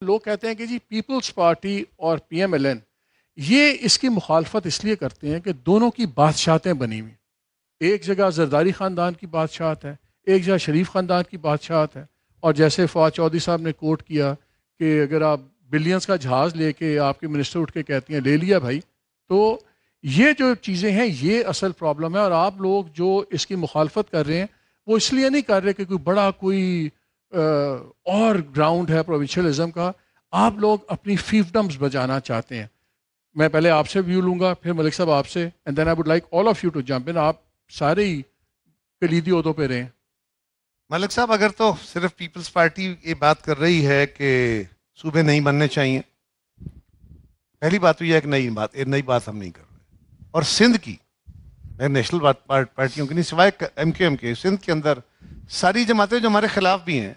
لوگ کہتے ہیں کہ جی پیپلز پارٹی اور پی ایم ایل این یہ اس کی مخالفت اس لیے کرتے ہیں کہ دونوں کی بادشاہتیں بنی ہوئی، ایک جگہ زرداری خاندان کی بادشاہت ہے، ایک جگہ شریف خاندان کی بادشاہت ہے. اور جیسے فواد چودھری صاحب نے کوٹ کیا کہ اگر آپ بلینز کا جہاز لے کے آپ کے منسٹر اٹھ کے کہتی ہیں لے لیا بھائی، تو یہ جو چیزیں ہیں یہ اصل پرابلم ہے. اور آپ لوگ جو اس کی مخالفت کر رہے ہیں وہ اس لیے نہیں کر رہے کہ کوئی بڑا کوئی اور گراؤنڈ ہے پروونشلزم کا، آپ لوگ اپنی فیفڈمز بجانا چاہتے ہیں. میں پہلے آپ سے ویو لوں گا، پھر ملک صاحب آپ سے، and then I would like all of you to jump in. آپ سارے ہی کلیدی عہدوں پہ رہے ہیں. ملک صاحب اگر تو صرف پیپلز پارٹی یہ بات کر رہی ہے کہ صوبے نہیں بننے چاہیے، پہلی بات تو یہ ہے کہ نئی بات ہم نہیں کر رہے. اور سندھ کی نیشنل پارٹیوں کی نہیں، سوائے ایم کیو ایم کے، سندھ کے اندر ساری جماعتیں جو ہمارے خلاف بھی ہیں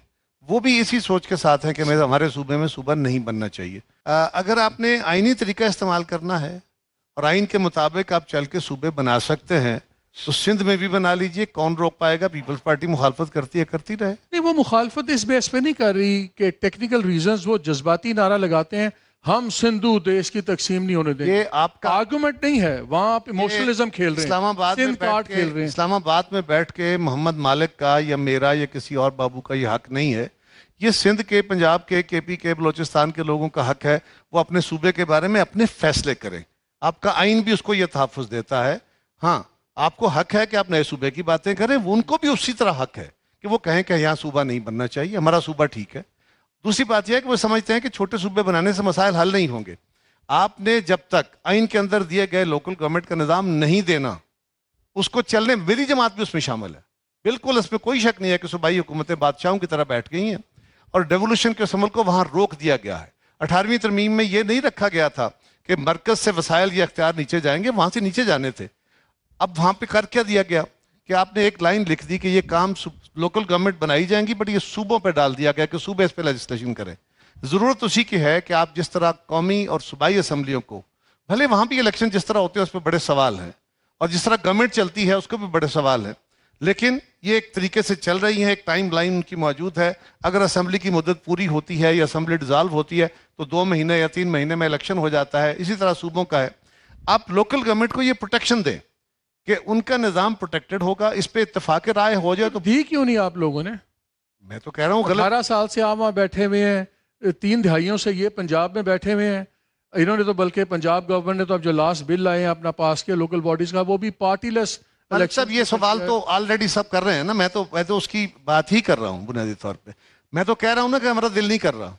وہ بھی اسی سوچ کے ساتھ ہیں کہ ہمارے صوبے میں صوبہ نہیں بننا چاہیے. اگر آپ نے آئینی طریقہ استعمال کرنا ہے اور آئین کے مطابق آپ چل کے صوبے بنا سکتے ہیں تو سندھ میں بھی بنا لیجئے. کون روک پائے گا؟ پیپلز پارٹی مخالفت کرتی ہے، کرتی رہے. نہیں، وہ مخالفت اس بیس پہ نہیں کر رہی کہ ٹیکنیکل ریزنز، وہ جذباتی نعرہ لگاتے ہیں ہم سندھو دیش کی تقسیم نہیں ہونے دیں گے. یہ آپ کا آرگومنٹ نہیں ہے، وہاں آپ ایموشنلزم کھیل رہے ہیں، اسلام آباد میں سندھ کارڈ کھیل رہے ہیں. اسلام آباد میں بیٹھ کے محمد مالک کا یا میرا یا کسی اور بابو کا یہ حق نہیں ہے. یہ سندھ کے، پنجاب کے، کے پی کے، بلوچستان کے لوگوں کا حق ہے وہ اپنے صوبے کے بارے میں اپنے فیصلے کریں. آپ کا آئین بھی اس کو یہ تحفظ دیتا ہے. ہاں، آپ کو حق ہے کہ آپ نئے صوبے کی باتیں کریں، ان کو بھی اسی طرح حق ہے کہ وہ کہیں کہ یہاں صوبہ نہیں بننا چاہیے، ہمارا صوبہ ٹھیک ہے. دوسری بات یہ ہے کہ وہ سمجھتے ہیں کہ چھوٹے صوبے بنانے سے مسائل حل نہیں ہوں گے. آپ نے جب تک آئین کے اندر دیے گئے لوکل گورنمنٹ کا نظام نہیں دینا، اس کو چلنے، میری جماعت بھی اس میں شامل ہے، بالکل اس میں کوئی شک نہیں ہے کہ صوبائی حکومتیں بادشاہوں کی طرح بیٹھ گئی ہیں اور ڈیولوشن کے اس عمل کو وہاں روک دیا گیا ہے. 18ویں ترمیم میں یہ نہیں رکھا گیا تھا کہ مرکز سے وسائل یا اختیار نیچے جائیں گے، وہاں سے نیچے جانے تھے. اب وہاں پہ کر کیا دیا گیا کہ آپ نے ایک لائن لکھ دی کہ یہ کام لوکل گورنمنٹ بنائی جائیں گی، بٹ یہ صوبوں پہ ڈال دیا گیا کہ صوبے اس پہ لیجسلیشن کریں. ضرورت اسی کی ہے کہ آپ جس طرح قومی اور صوبائی اسمبلیوں کو، بھلے وہاں بھی الیکشن جس طرح ہوتے ہیں اس پہ بڑے سوال ہیں، اور جس طرح گورنمنٹ چلتی ہے اس کو بھی بڑے سوال ہیں، لیکن یہ ایک طریقے سے چل رہی ہیں، ایک ٹائم لائن ان کی موجود ہے. اگر اسمبلی کی مدت پوری ہوتی ہے یا اسمبلی ڈیزالو ہوتی ہے تو 2 مہینے یا 3 مہینے میں الیکشن ہو جاتا ہے. اسی طرح صوبوں کا ہے. آپ لوکل گورنمنٹ کو یہ پروٹیکشن دیں کہ ان کا نظام پروٹیکٹڈ ہوگا. اس پہ اتفاق رائے ہو جائے تو دی کیوں نہیں آپ لوگوں نے؟ میں تو کہہ رہا ہوں 18 سال سے آپ وہاں بیٹھے ہوئے ہیں، 3 دہائیوں سے یہ پنجاب میں بیٹھے ہوئے ہیں. انہوں نے تو بلکہ پنجاب گورنمنٹ نے تو اب جو لاسٹ بل آئے ہیں اپنا پاس کیا لوکل باڈیز کا، وہ بھی پارٹی لیس الیکشن. یہ سوال تو آلریڈی سب کر رہے ہیں نا، میں تو اس کی بات ہی کر رہا ہوں بنیادی طور پہ. میں تو کہہ رہا ہوں نا کہ ہمارا دل نہیں کر رہا،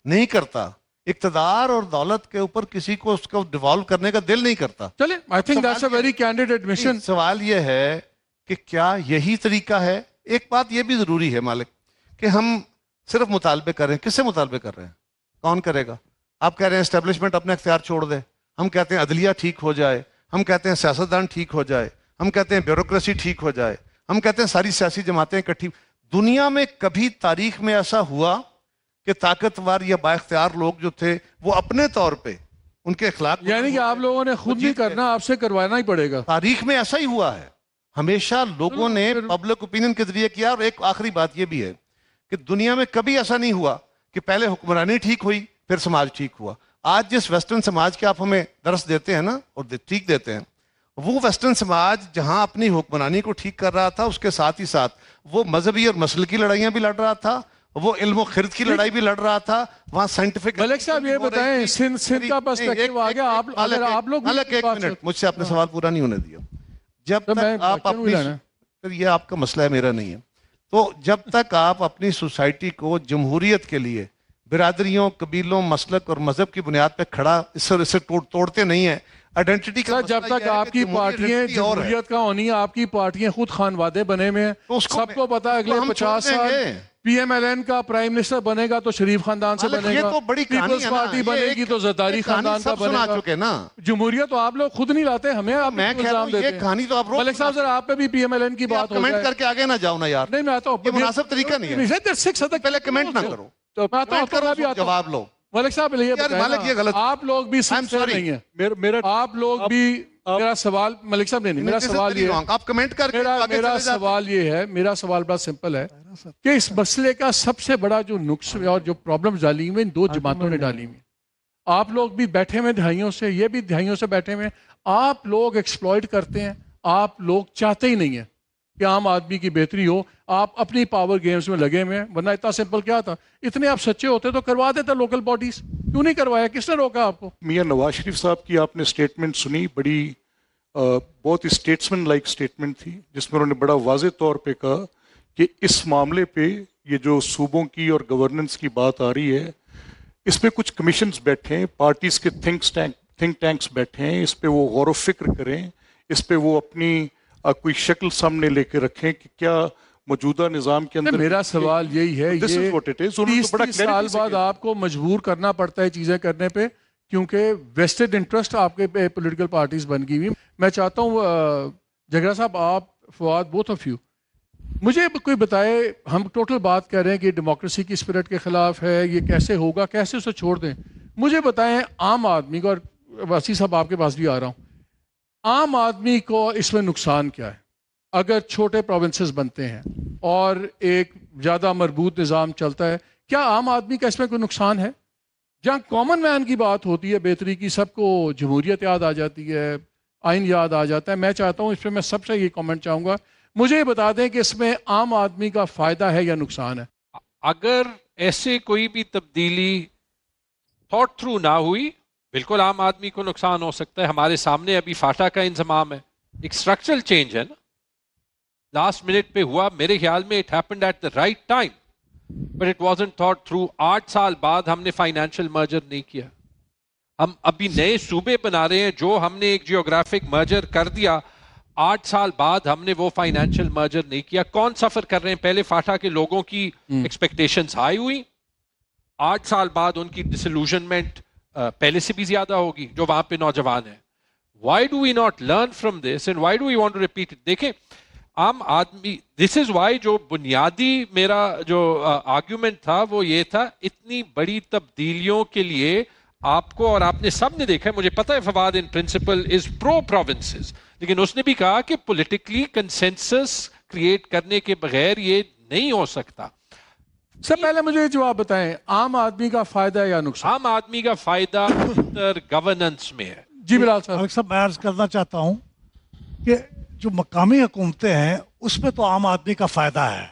نہیں کرتا. اقتدار اور دولت کے اوپر کسی کو اس کو ڈیوالو کرنے کا دل نہیں کرتا. چلے I think that's a very candid admission. سوال یہ ہے کہ کیا یہی طریقہ ہے؟ ایک بات یہ بھی ضروری ہے مالک کہ ہم صرف مطالبے کر رہے ہیں. کس سے مطالبے کر رہے ہیں؟ کون کرے گا؟ آپ کہہ رہے ہیں اسٹیبلشمنٹ اپنے اختیار چھوڑ دے، ہم کہتے ہیں عدلیہ ٹھیک ہو جائے، ہم کہتے ہیں سیاستدان ٹھیک ہو جائے، ہم کہتے ہیں بیوروکریسی ٹھیک ہو جائے، ہم کہتے ہیں ساری سیاسی جماعتیں اکٹھی. دنیا میں کبھی تاریخ میں ایسا ہوا کہ طاقتور یا با اختیار لوگ جو تھے وہ اپنے طور پہ ان کے اخلاق، یعنی کہ آپ لوگوں نے خود نہیں کرنا، آپ سے کروانا ہی پڑے گا. تاریخ میں ایسا ہی ہوا ہے. ہمیشہ لوگوں نے پبلک اوپینین کے ذریعے کیا. اور ایک آخری بات یہ بھی ہے کہ دنیا میں کبھی ایسا نہیں ہوا کہ پہلے حکمرانی ٹھیک ہوئی پھر سماج ٹھیک ہوا. آج جس ویسٹرن سماج کے آپ ہمیں درس دیتے ہیں نا اور ٹھیک دیتے ہیں، وہ ویسٹرن سماج جہاں اپنی حکمرانی کو ٹھیک کر رہا تھا، اس کے ساتھ ہی ساتھ وہ مذہبی اور مسلکی لڑائیاں بھی لڑ رہا تھا، وہ علم و خرد کی لڑائی بھی لڑ رہا تھا، وہاں سائنٹیفک. ملک صاحب یہ بتائیں، سندھ کا پرسپیکٹیو آ گیا. آپ لوگ ایک منٹ، مجھ سے آپ نے سوال پورا نہیں ہونے دیا. جب تک آپ اپنی، یہ آپ کا مسئلہ ہے میرا نہیں ہے، تو جب تک آپ اپنی سوسائٹی کو جمہوریت کے لیے برادریوں، قبیلوں، مسلک اور مذہب کی بنیاد پہ کھڑا اسے توڑتے نہیں ہیں، آئیڈینٹی کا جب تک آپ کی پارٹیاں جمہوریت کا ہونی ہے، آپ کی پارٹیاں خود خانوادے بنے ہوئے ہیں، سب کو پتا ہے اگلے 50 سال پی ایم ایل این کا پرائم منسٹر بنے گا تو شریف خاندان سے بنے گا، پیپلز پارٹی بنے گی تو زرداری خاندان کا بنے گا. جمہوریت تو آپ لوگ خود نہیں لاتے، ہمیں آپ الزام دیتے ہیں. ملک صاحب ذرا آپ پہ بھی پی ایم ایل این کی بات ہو جائے. کمنٹ کر کے آگے نہ جاؤ نا یار، نہیں میں آتا ہوں، یہ مناسب طریقہ نہیں ہے. پہلے کمنٹ نہ کرو، جواب لو. ملک صاحب آپ لوگ بھی آپ لوگ بھی میرا سوال ملک صاحب نہیں، میرا سوال یہ ہے، آپ کمنٹ کر کے میرا سوال یہ ہے، میرا سوال بڑا سمپل ہے کہ اس مسئلے کا سب سے بڑا جو نقص اور جو پرابلمز ڈالی ہوئی ان دو جماعتوں نے ڈالی ہوئی، آپ لوگ بھی بیٹھے ہوئے دہائیوں سے، یہ بھی دہائیوں سے بیٹھے ہوئے، آپ لوگ ایکسپلائٹ کرتے ہیں، آپ لوگ چاہتے ہی نہیں ہیں کہ عام آدمی کی بہتری ہو، آپ اپنی پاور گیمز میں لگے ہوئے ہیں، ورنہ اتنا سمپل کیا تھا، اتنے آپ سچے ہوتے تو کروا دیتے لوکل باڈیز، کیوں نہیں کروایا، کس نے روکا آپ کو؟ میاں نواز شریف صاحب کی آپ نے سٹیٹمنٹ سنی، بڑی بہت اسٹیٹسمن لائک سٹیٹمنٹ تھی، جس میں انہوں نے بڑا واضح طور پہ کہا کہ اس معاملے پہ یہ جو صوبوں کی اور گورننس کی بات آ رہی ہے، اس پہ کچھ کمیشنز بیٹھے ہیں، پارٹیز کے تھنک ٹینکس بیٹھے ہیں، اس پہ وہ غور و فکر کریں، اس پہ وہ اپنی کوئی شکل سامنے لے کے رکھیں کہ کیا موجودہ نظام کے اندر. میرا سوال یہی ہے، یہ 30 سال بعد آپ کو مجبور کرنا پڑتا ہے چیزیں کرنے پہ، کیونکہ ویسٹڈ انٹرسٹ آپ کے پولیٹیکل پارٹیز بن گئی ہوئی. میں چاہتا ہوں جگرا صاحب، آپ فواد، بوتھ آف یو، مجھے کوئی بتائے، ہم ٹوٹل بات کر رہے ہیں کہ ڈیموکریسی کی اسپرٹ کے خلاف ہے، یہ کیسے ہوگا، کیسے اسے چھوڑ دیں. مجھے بتائیں عام آدمی کو، اور وسیع صاحب آپ کے پاس بھی آ رہا ہوں، عام آدمی کو اس میں نقصان کیا ہے اگر چھوٹے پروونسز بنتے ہیں اور ایک زیادہ مربوط نظام چلتا ہے؟ کیا عام آدمی کا اس میں کوئی نقصان ہے؟ جہاں کامن مین کی بات ہوتی ہے بہتری کی، سب کو جمہوریت یاد آ جاتی ہے، آئین یاد آ جاتا ہے. میں چاہتا ہوں اس پہ میں سب سے یہ کامنٹ چاہوں گا، مجھے یہ بتا دیں کہ اس میں عام آدمی کا فائدہ ہے یا نقصان ہے؟ اگر ایسے کوئی بھی تبدیلی تھاٹ تھرو نہ ہوئی، بالکل عام آدمی کو نقصان ہو سکتا ہے. ہمارے سامنے ابھی فاٹا کا انضمام ہے، ایک اسٹرکچرل چینج ہے نا، لاسٹ منٹ پہ ہوا، میرے خیال میں it happened at the right time, but it wasn't thought through. 8 سال بعد ہم نے فائنینشیل مرجر نہیں کیا، ہم ابھی نئے صوبے بنا رہے ہیں. جو ہم نے ایک جیوگرافک مرجر کر دیا، 8 سال بعد ہم نے وہ فائنینشیل مرجر نہیں کیا. کون سفر کر رہے ہیں؟ پہلے فاٹا کے لوگوں کی ایکسپیکٹیشنز ہائی ہوئی، 8 سال بعد ان کی ڈسلوژنمنٹ پہلے سے بھی زیادہ ہوگی جو وہاں پہ نوجوان ہیں. Why do we not learn from this and why do we want to repeat it? دیکھیں عام آدمی، دس از وائی جو بنیادی میرا جو آرگیومنٹ تھا وہ یہ تھا، اتنی بڑی تبدیلیوں کے لیے آپ کو، اور آپ نے سب نے دیکھا ہے، مجھے پتہ ہے Fawad in principle is pro provinces, لیکن اس نے بھی کہا کہ پولیٹیکلی کنسنسس کریٹ کرنے کے بغیر یہ نہیں ہو سکتا. سب پہلے مجھے یہ جواب بتائیں، عام آدمی کا فائدہ ہے یا نقصان؟ عام آدمی کا فائدہ گورننس میں ہے. جی بلال صاحب. ملک صاحب، میں عرض کرنا چاہتا ہوں کہ جو مقامی حکومتیں ہیں اس میں تو عام آدمی کا فائدہ ہے،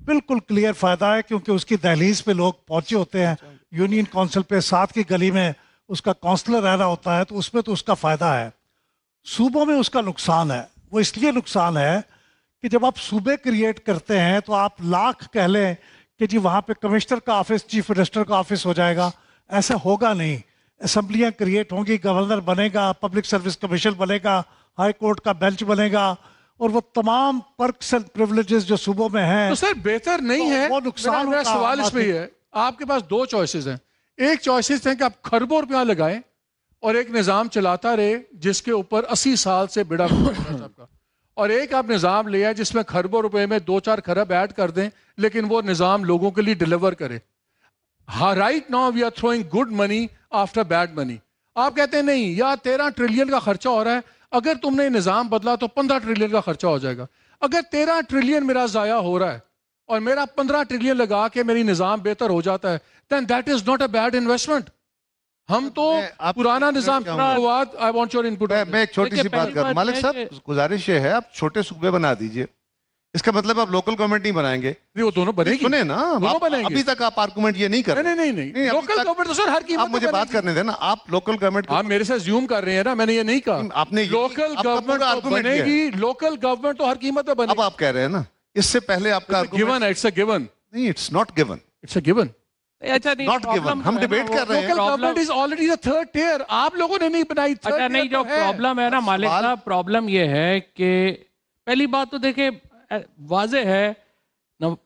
بالکل کلیئر فائدہ ہے، کیونکہ اس کی دہلیز پہ لوگ پہنچے ہوتے ہیں، یونین کونسل پہ ساتھ کی گلی میں اس کا کونسلر رہنا ہوتا ہے، تو اس میں تو اس کا فائدہ ہے. صوبوں میں اس کا نقصان ہے. وہ اس لیے نقصان ہے کہ جب آپ صوبے کریٹ کرتے ہیں تو آپ لاکھ کہہ لیں کہ جی وہاں پہ کمشنر کا آفس، چیف منسٹر کا آفس ہو جائے گا، ایسا ہوگا نہیں. اسمبلیاں کریٹ ہوں گی، گورنر بنے گا، پبلک سروس کمیشن بنے گا، ہائی کورٹ کا بینچ بنے گا، اور وہ تمام پرکس اینڈ پریولیجز جو صوبوں میں ہیں. تو سر بہتر نہیں ہے؟ وہ نقصان میرا سوال اس میں یہ ہے، آپ کے پاس 2 چوائسز ہیں. ایک چوائسز ہیں کہ آپ خربوں روپیہ لگائیں اور ایک نظام چلاتا رہے جس کے اوپر 80 سال سے بڑا صاحب کا، اور ایک آپ نظام لے آئے جس میں خربوں روپے میں 2-4 خرب ایڈ کر دیں لیکن وہ نظام لوگوں کے لیے ڈیلیور کرے. Right now we are throwing good money after bad money. آپ کہتے ہیں نہیں، یا 13 ٹریلین کا خرچہ ہو رہا ہے، اگر تم نے نظام بدلا تو 15 ٹریلین کا خرچہ ہو جائے گا. اگر 13 ٹریلین میرا ضائع ہو رہا ہے اور میرا 15 ٹریلین لگا کے میری نظام بہتر ہو جاتا ہے، then that is not a bad investment. ہم تو پرانا نظام. I want your input. میں ایک چھوٹی سی بات کروں. مالک صاحب، گزارش یہ ہے آپ چھوٹے صوبے بنا دیجئے. اس کا مطلب آپ لوکل گورنمنٹ نہیں بنائیں گے؟ وہ دونوں بنے گی. سنیں نا، ابھی تک آپ آرگومنٹ یہ نہیں کر رہے. نہیں لوکل گورنمنٹ تو سر ہر قیمت. آپ مجھے بات کرنے دیں نا. آپ لوکل گورنمنٹ، آپ میرے سے زیوم کر رہے ہیں نا، میں نے یہ نہیں کہا. آپ نے لوکل گورنمنٹ تو بنے گی، لوکل گورنمنٹ تو ہر قیمت پہ بنے گی. اب آپ کہہ رہے ہیں نا، اس سے پہلے آپ کا گیون ہے. It's a given. نہیں، it's not given. It's a given. Not given. ہم ڈیبیٹ کر رہے ہیں. Local government is already the third tier. آپ لوگوں نے نہیں بنائی. اچھا نہیں، جو پرابلم ہے نا مالک صاحب، پرابلم یہ ہے کہ پہلی بات تو دیکھیں واضح ہے،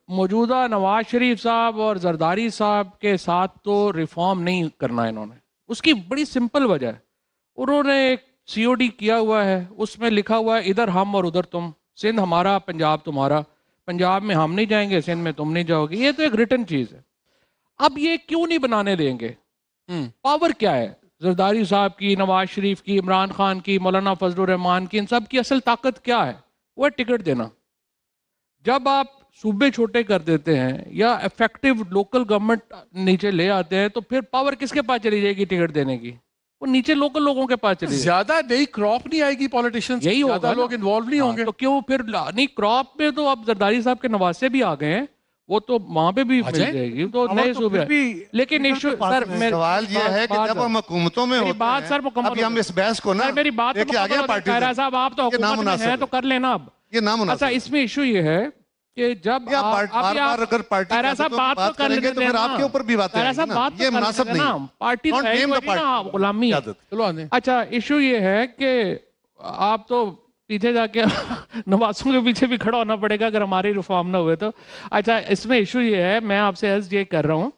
موجودہ نواز شریف صاحب اور زرداری صاحب کے ساتھ تو ریفارم نہیں کرنا انہوں نے. اس کی بڑی سمپل وجہ ہے، انہوں نے ایک COD کیا ہوا ہے، اس میں لکھا ہوا ہے ادھر ہم اور ادھر تم، سندھ ہمارا پنجاب تمہارا، پنجاب میں ہم نہیں جائیں گے، سندھ میں تم نہیں جاؤ گے. یہ تو ایک ریٹن چیز ہے. اب یہ کیوں نہیں بنانے دیں گے؟ پاور کیا ہے؟ زرداری صاحب کی, نواز شریف کی, عمران خان کی, مولانا فضل الرحمان کی, ان سب کی اصل طاقت کیا ہے؟ وہ ہے ٹکٹ دینا. جب آپ صوبے چھوٹے کر دیتے ہیں یا افیکٹو لوکل گورنمنٹ نیچے لے آتے ہیں تو پھر پاور کس کے پاس چلی جائے گی ٹکٹ دینے کی؟ وہ نیچے لوکل لوگوں کے پاس چلی جائے گی. زیادہ نئی کراپ نہیں آئے گی پالیٹیشینز, یہی ہوگا زیادہ لوگ انوالو نہیں ہوں گے. تو کیوں پھر نہیں کراپ میں تو اب زرداری صاحب کے نواسے بھی آ گئے ہیں, وہ تو وہاں پہ بھی مل جائے گی, تو نئے صوبے. لیکن ایشو سر سوال یہ ہے کہ جب ہم حکومتوں میں میری ہوتے بات ہیں, سر مکمل ابھی ہم اس بحث کو نا میری بات لے کے آگے پارٹی خیرا صاحب آپ تو حکومت میں ہیں تو کر لینا. اب یہ نامناسب اچھا اس میں ایشو یہ ہے کہ جب بار بار اگر پارٹی خیرا صاحب بات تو کریں گے تو پھر آپ کے اوپر بھی باتیں خیرا صاحب بات یہ مناسب نہیں. Party Don't name the party. غلامی ہے. چلو آنے. اچھا ایشو یہ ہے کہ آپ تو پیچھے جا کے نوازوں کے پیچھے بھی کھڑا ہونا پڑے گا اگر ہماری ریفارم نہ ہوئے تو. اچھا اس میں ایشو یہ ہے, میں آپ سے عرض یہ کر رہا ہوں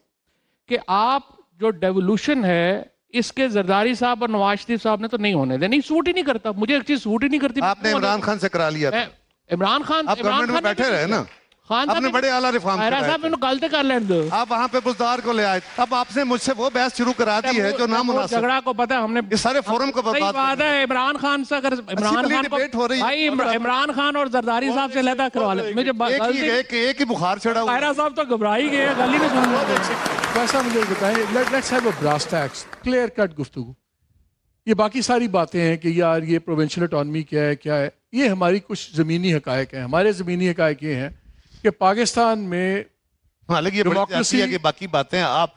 کہ آپ جو ڈیولوشن ہے اس کے زرداری صاحب اور نواز شریف صاحب نے تو نہیں ہونے دے, نہیں سوٹ ہی نہیں کرتا, مجھے ایک چیز سوٹ ہی نہیں کرتی. آپ نے عمران خان سے کرا لیا تھا, عمران خان آپ گورنمنٹ میں بیٹھے رہے نا, آپ نے بڑے اعلیٰ ریفارم صاحب انہوں غلط کر لیں دو, آپ وہاں پہ بزدار کو لے آئے. اب آپ نے مجھ سے وہ بحث شروع کرا دی ہے جو نامناسب. جھگڑا کو پتہ ہے ہم نے اس سارے فورم کو صحیح بات ہے. عمران خان سے اگر عمران خان کو بھائی عمران خان اور زرداری صاحب سے علیحدہ کروا لیں. مجھے ایک ہی بخار چڑھا ہوا. خیرا صاحب تو گھبرا ہی گئے, گالی میں سن رہے. ویسا مجھے بتائیں, let's have a brass tacks, clear cut گفتگو. یہ باقی ساری باتیں ہیں کہ یار یہ پروونشل اٹانومی کیا ہے, یہ ہماری کچھ زمینی حقائق ہیں. ہمارے زمینی حقائق یہ ہیں کہ پاکستان میں حالانکہ یہ بڑی سیاسی ہے کہ باقی باتیں آپ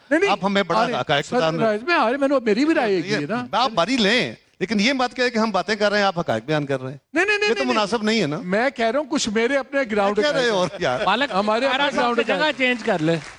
ہمیں بڑا حقائق بتانا. میں میری بھی رائے ہے نا, آپ باری لیں, لیکن یہ بات کہے کہ ہم باتیں کر رہے ہیں آپ حقائق بیان کر رہے ہیں, نہیں یہ تو مناسب نہیں ہے نا. میں کہہ رہا ہوں کچھ میرے اپنے گراؤنڈ کہہ رہے اور کیا ہمارے جگہ چینج کر لے.